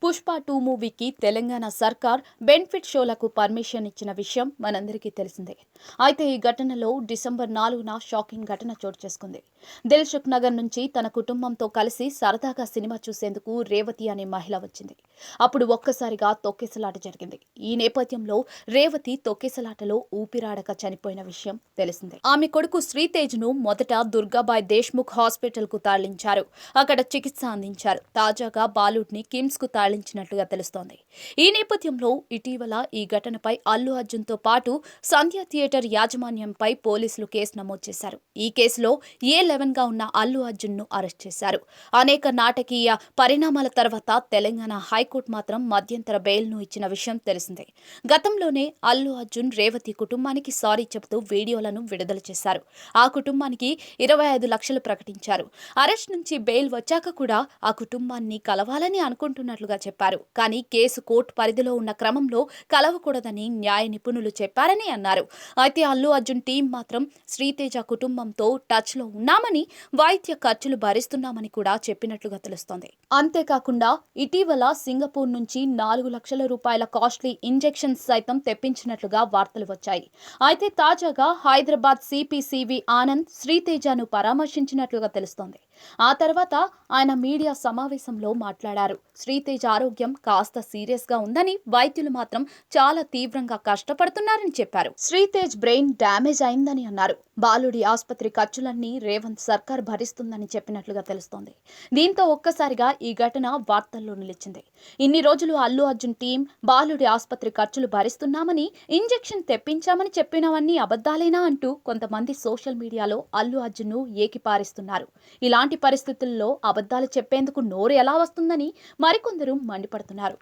పుష్ప 2 మూవీకి తెలంగాణ సర్కార్ benefit షోలకు permission ఇచ్చిన విషయం మనందరికీ తెలిసిందే. అయితే ఈ ఘటనలో డిసెంబర్ 4న షాకింగ్ ఘటన చోటు చేసుకుంది. దిల్సుఖ్ నగర్ నుంచి తన కుటుంబంతో కలిసి సరదాగా సినిమా చూసేందుకు రేవతి అనే మహిళ వచ్చింది. అప్పుడు ఒక్కసారిగా తొక్కిసలాట జరిగింది. ఈ నేపథ్యంలో రేవతి తొక్కిసలాటలో ఊపిరాడక చనిపోయిన విషయం తెలిసిందే. ఆమె కొడుకు శ్రీతేజ్ను మొదట దుర్గాబాయ్ దేశ్ముఖ్ హాస్పిటల్కు తరలించారు. అక్కడ చికిత్స అందించారు. తాజాగా బాలుడ్ని కిమ్స్ కు తరలించినట్లుగా తెలుస్తోంది. ఈ నేపథ్యంలో ఇటీవల ఈ ఘటనపై అల్లు అర్జున్తో పాటు సంధ్య థియేటర్ యాజమాన్యంపై పోలీసులు కేసు నమోదు చేశారు. ఈ కేసులో A11 గా ఉన్న అల్లు అర్జున్ను అరెస్ట్ చేశారు. అనేక నాటకీయ పరిణామాల తర్వాత తెలంగాణ హైకోర్టు మాత్రం మధ్యంతర బెయిల్ను ఇచ్చిన విషయం తెలిసిందే. గతంలోనే అల్లు అర్జున్ రేవతి కుటుంబానికి సారీ చెబుతూ వీడియోలను విడుదల చేశారు. ఆ కుటుంబానికి 25 లక్షలు ప్రకటించారు. అరెస్ట్ నుంచి బెయిల్ వచ్చాక కూడా ఆ కుటుంబాన్ని కలవాలని అనుకుంటున్నట్లుగా చెప్పారు. కానీ కేసు కోర్టు పరిధిలో ఉన్న క్రమంలో కలవకూడదని న్యాయ నిపుణులు చెప్పారని అన్నారు. అయితే అల్లు అర్జున్ టీం మాత్రం శ్రీతేజ కుటుంబంతో టచ్ లో ఉన్నామని, వైద్య ఖర్చులు భరిస్తున్నామని కూడా చెప్పినట్లుగా తెలుస్తోంది. అంతేకాకుండా ఇటీవల సింగపూర్ నుంచి 4 లక్షల రూపాయల కాస్ట్లీ ఇంజెక్షన్స్ సైతం తెప్పించినట్లుగా వార్తలు వచ్చాయి. అయితే తాజాగా హైదరాబాద్ సిపి ఆనంద్ శ్రీతేజను పరామర్శించినట్లుగా తెలుస్తోంది. ఆ తర్వాత ఆయన మీడియా సమావేశంలో మాట్లాడారు. శ్రీతేజ్ ఆరోగ్యం కాస్త సీరియస్ గా ఉందని, వైద్యులు మాత్రం చాలా తీవ్రంగా కష్టపడుతున్నారని చెప్పారు. శ్రీతేజ్ బ్రెయిన్ డ్యామేజ్ అయిందని అన్నారు. బాలుడి ఆసుపత్రి ఖర్చులన్నీ రేవంత్ సర్కార్ భరిస్తుందని చెప్పినట్లుగా తెలుస్తోంది. దీంతో ఒక్కసారిగా ఈ ఘటన వార్తల్లో నిలిచింది. ఇన్ని రోజులు అల్లు అర్జున్ టీం బాలుడి ఆసుపత్రి ఖర్చులు భరిస్తున్నామని, ఇంజెక్షన్ తెప్పించామని చెప్పినవన్నీ అబద్ధాలేనా అంటూ కొంతమంది సోషల్ మీడియాలో అల్లు అర్జున్ను ఏకిపారిస్తున్నారు. ఇలాంటి పరిస్థితుల్లో అబద్ధాలు చెప్పేందుకు నోరు ఎలా వస్తుందని మరికొందరు మండిపడుతున్నారు.